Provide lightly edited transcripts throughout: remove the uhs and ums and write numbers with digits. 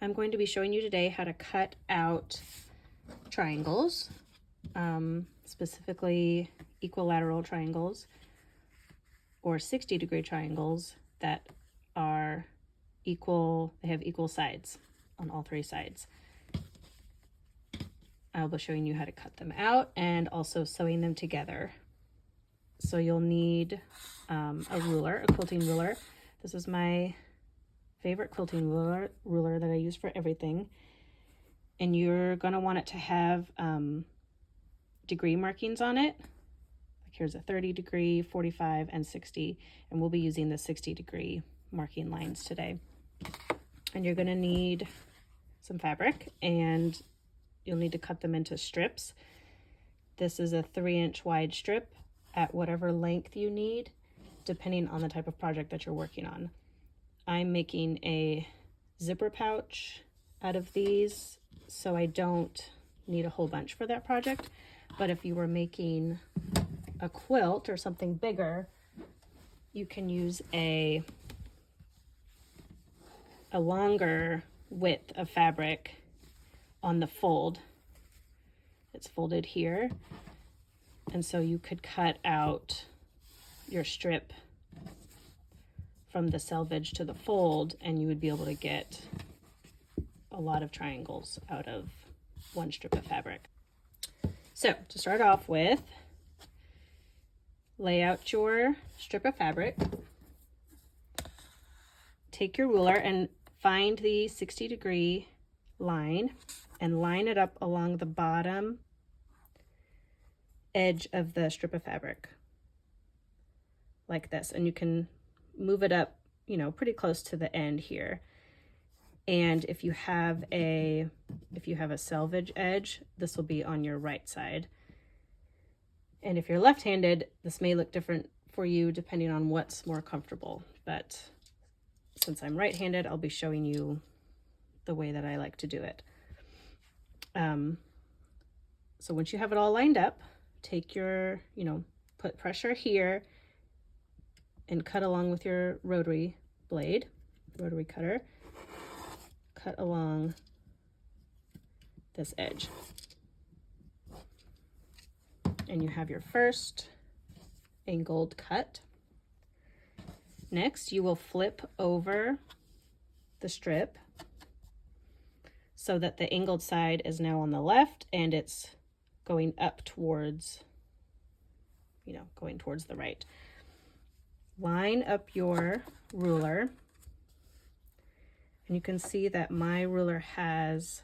I'm going to be showing you today how to cut out triangles, specifically equilateral triangles or 60-degree triangles that are equal, they have equal sides on all three sides. I'll be showing you how to cut them out and also sewing them together. So you'll need a ruler, a quilting ruler. This is my favorite quilting ruler that I use for everything. And you're going to want it to have degree markings on it. Like here's a 30 degree, 45, and 60. And we'll be using the 60-degree marking lines today. And you're going to need some fabric, and you'll need to cut them into strips. This is a 3-inch wide strip at whatever length you need, depending on the type of project that you're working on. I'm making a zipper pouch out of these, so I don't need a whole bunch for that project. But if you were making a quilt or something bigger, you can use a longer width of fabric on the fold. It's folded here, and so you could cut out your strip from the selvage to the fold, and you would be able to get a lot of triangles out of one strip of fabric. So to start off with, lay out your strip of fabric, take your ruler and find the 60-degree line and line it up along the bottom edge of the strip of fabric like this, and you can move it up, you know, pretty close to the end here. And if you have a selvage edge, this will be on your right side. And if you're left-handed, this may look different for you depending on what's more comfortable. But since I'm right-handed, I'll be showing you the way that I like to do it. So once you have it all lined up, take your, put pressure here and cut along with your rotary blade, rotary cutter. Cut along this edge. And you have your first angled cut. Next, you will flip over the strip so that the angled side is now on the left and it's going up towards, going towards the right. Line up your ruler, and you can see that my ruler has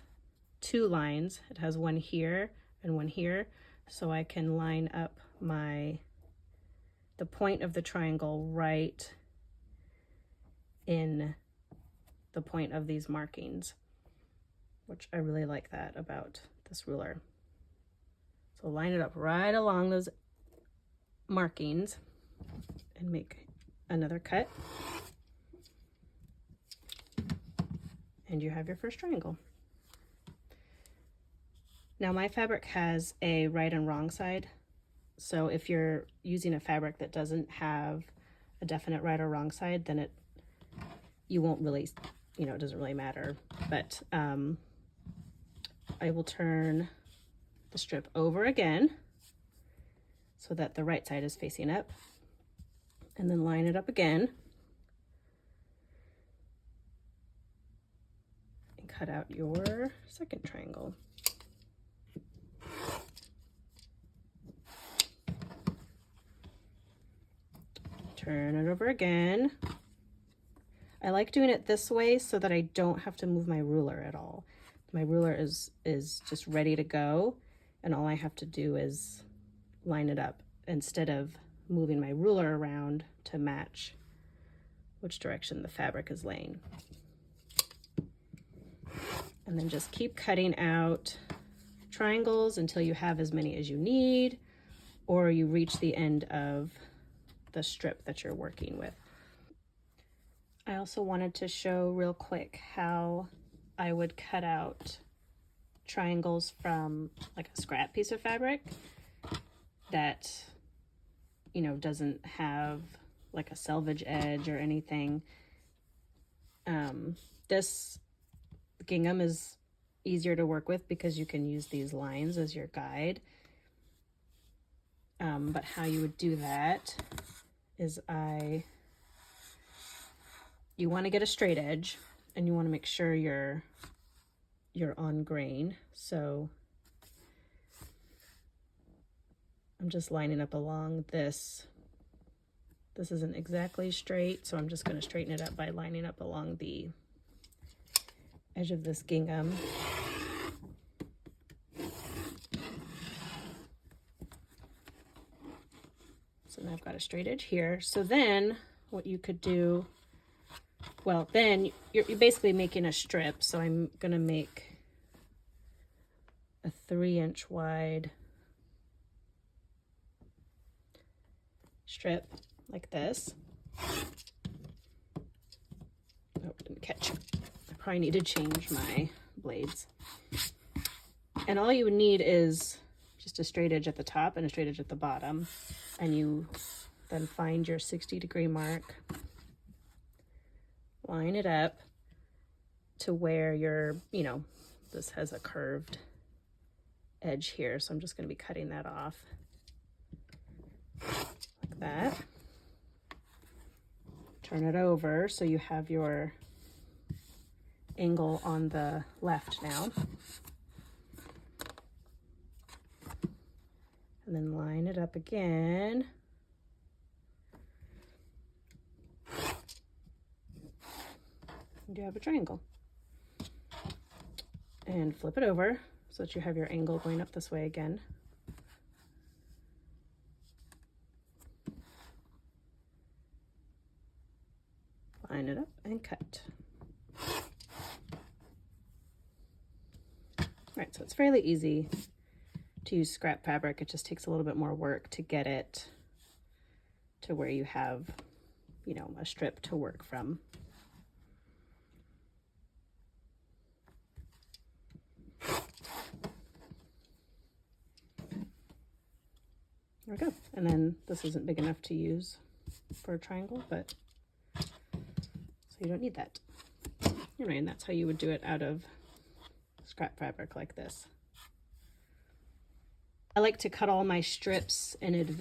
two lines. It has one here and one here, so I can line up the point of the triangle right in the point of these markings, which I really like that about this ruler. So line it up right along those markings and make another cut. And you have your first triangle. Now my fabric has a right and wrong side. So if you're using a fabric that doesn't have a definite right or wrong side, then you won't really, it doesn't really matter. But I will turn the strip over again so that the right side is facing up, and then line it up again and cut out your second triangle. Turn it over again. I like doing it this way so that I don't have to move my ruler at all. My ruler is just ready to go, and all I have to do is line it up instead of moving my ruler around to match which direction the fabric is laying. And then just keep cutting out triangles until you have as many as you need, or you reach the end of the strip that you're working with. I also wanted to show real quick how I would cut out triangles from like a scrap piece of fabric that, doesn't have like a selvage edge or anything. This gingham is easier to work with because you can use these lines as your guide. But how you would do that is you want to get a straight edge, and you want to make sure you're on grain. So I'm just lining up along this. This isn't exactly straight, so I'm just going to straighten it up by lining up along the edge of this gingham. So now I've got a straight edge here. So then what you could do, well, then you're basically making a strip. So I'm going to make a 3-inch wide strip like this. Oh, didn't catch. I probably need to change my blades. And all you would need is just a straight edge at the top and a straight edge at the bottom. And you then find your 60-degree mark, line it up to where this has a curved edge here. So I'm just going to be cutting that off like that. Turn it over so you have your angle on the left now. And then line it up again. And you have a triangle. And flip it over so that you have your angle going up this way again. Line it up and cut. All right, so it's fairly easy to use scrap fabric. It just takes a little bit more work to get it to where you have, a strip to work from. There we go. And then this isn't big enough to use for a triangle, but so you don't need that. Anyway, and that's how you would do it out of scrap fabric like this. I like to cut all my strips in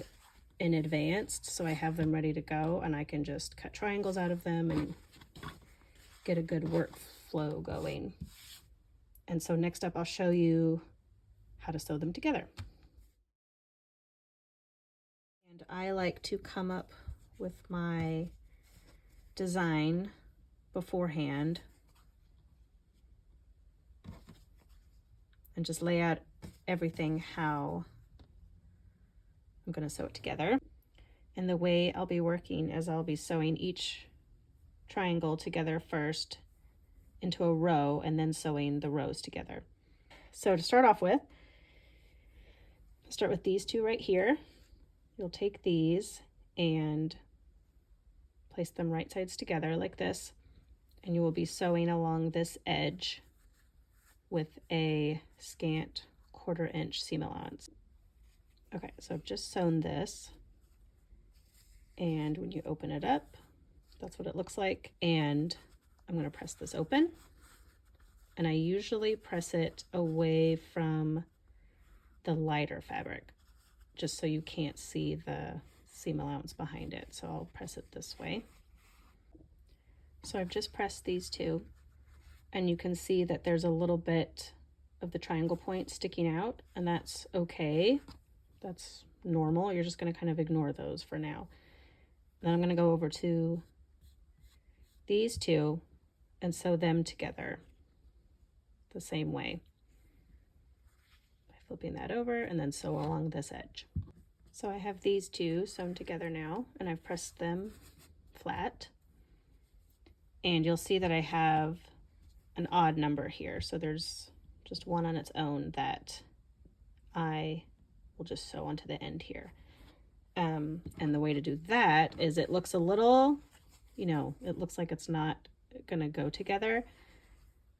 advance, so I have them ready to go, and I can just cut triangles out of them and get a good workflow going. And so next up, I'll show you how to sew them together. And I like to come up with my design beforehand and just lay out everything how I'm going to sew it together. And the way I'll be working is I'll be sewing each triangle together first into a row and then sewing the rows together. So to start off with, start with these two right here. You'll take these and place them right sides together like this, and you will be sewing along this edge with a scant 1/4 inch seam allowance. Okay, so I've just sewn this, and when you open it up, that's what it looks like. And I'm going to press this open, and I usually press it away from the lighter fabric just so you can't see the seam allowance behind it. So I'll press it this way. So I've just pressed these two, and you can see that there's a little bit of the triangle point sticking out, and that's okay. That's normal. You're just going to kind of ignore those for now. Then I'm going to go over to these two and sew them together the same way by flipping that over, and then sew along this edge. So I have these two sewn together now, and I've pressed them flat, and you'll see that I have an odd number here. So there's just one on its own that I will just sew onto the end here. And the way to do that is it looks a little, it looks like it's not gonna go together.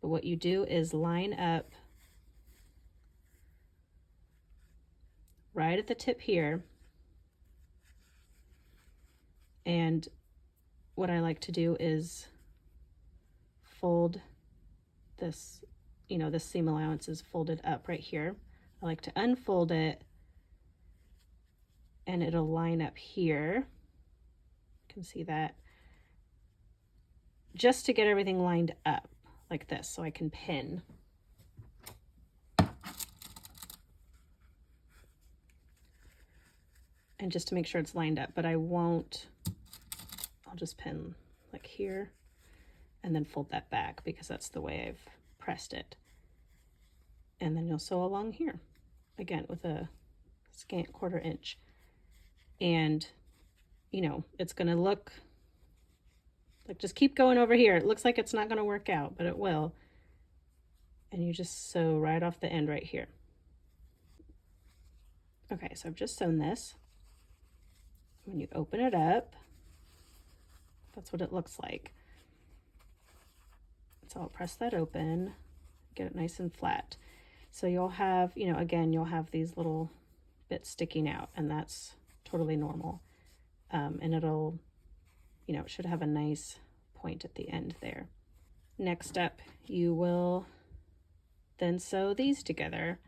But what you do is line up right at the tip here. And what I like to do is fold this, you know, this seam allowance is folded up right here. I like to unfold it and it'll line up here. You can see that, just to get everything lined up like this so I can pin. And just to make sure it's lined up, but I won't, I'll just pin like here and then fold that back because that's the way I've pressed it. And then you'll sew along here again with a scant 1/4 inch. And you know, it's going to look like, just keep going over here. It looks like it's not going to work out, but it will. And you just sew right off the end right here. Okay, so I've just sewn this. When you open it up, that's what it looks like. So I'll press that open, get it nice and flat. So you'll have, you know, again, you'll have these little bits sticking out, and that's totally normal. And it'll, you know, it should have a nice point at the end there. Next up, you will then sew these together.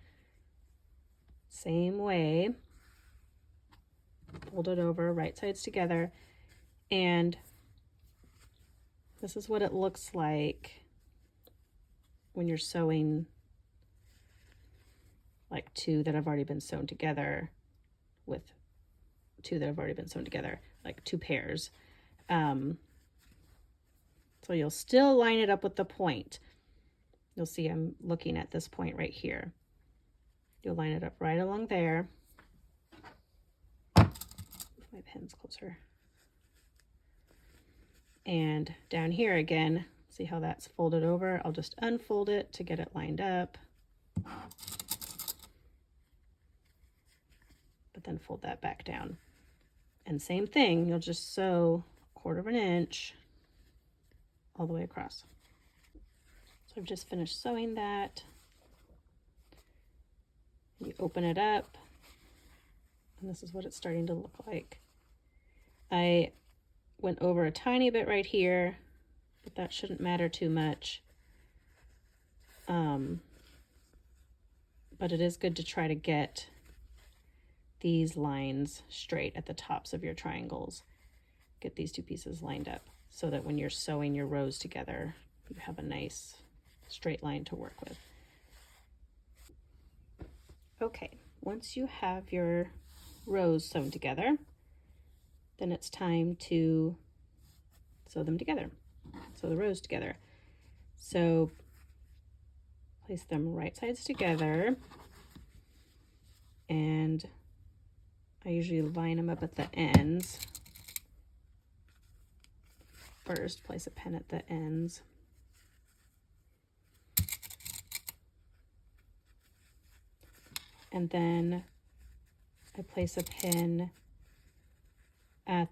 Same way. Fold it over, right sides together, and this is what it looks like when you're sewing like two that have already been sewn together with two that have already been sewn together, like two pairs. So you'll still line it up with the point. You'll see I'm looking at this point right here. You'll line it up right along there. My pen's closer. And down here again, see how that's folded over? I'll just unfold it to get it lined up. But then fold that back down. And same thing, you'll just sew 1/4 inch all the way across. So I've just finished sewing that. You open it up, and this is what it's starting to look like. I went over a tiny bit right here, but that shouldn't matter too much. But it is good to try to get these lines straight at the tops of your triangles. Get these two pieces lined up so that when you're sewing your rows together, you have a nice straight line to work with. Okay, once you have your rows sewn together, then it's time to sew them together. Sew the rows together. So place them right sides together, and I usually line them up at the ends. First, place a pin at the ends. And then I place a pin at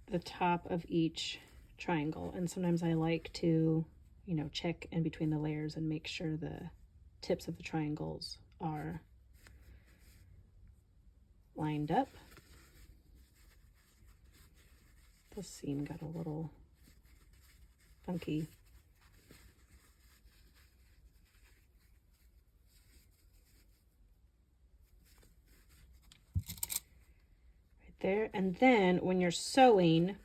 the top of each triangle. And sometimes I like to, you know, check in between the layers and make sure the tips of the triangles are lined up. The seam got a little funky. Right there. And then when you're sewing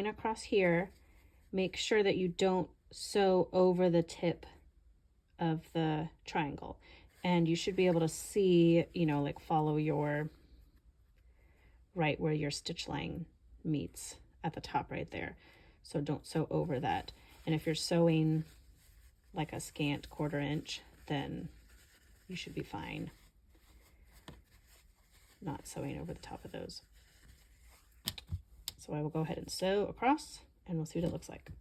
across here, make sure that you don't sew over the tip of the triangle. And you should be able to see, you know, like follow your right where your stitch line meets at the top right there. So don't sew over that. And if you're sewing like a scant 1/4 inch, then you should be fine not sewing over the top of those. So I will go ahead and sew across, and we'll see what it looks like.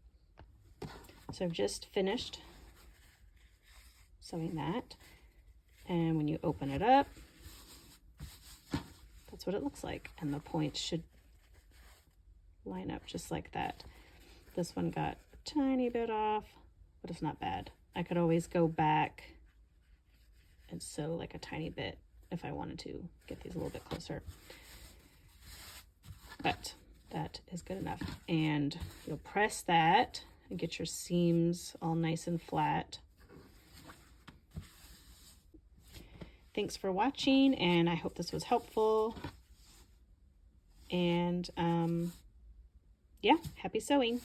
So I've just finished sewing that, and when you open it up, that's what it looks like, and the points should line up just like that. This one got a tiny bit off, but it's not bad. I could always go back and sew like a tiny bit if I wanted to get these a little bit closer. But that is good enough. And you'll press that and get your seams all nice and flat. Thanks for watching, and I hope this was helpful. And yeah, happy sewing.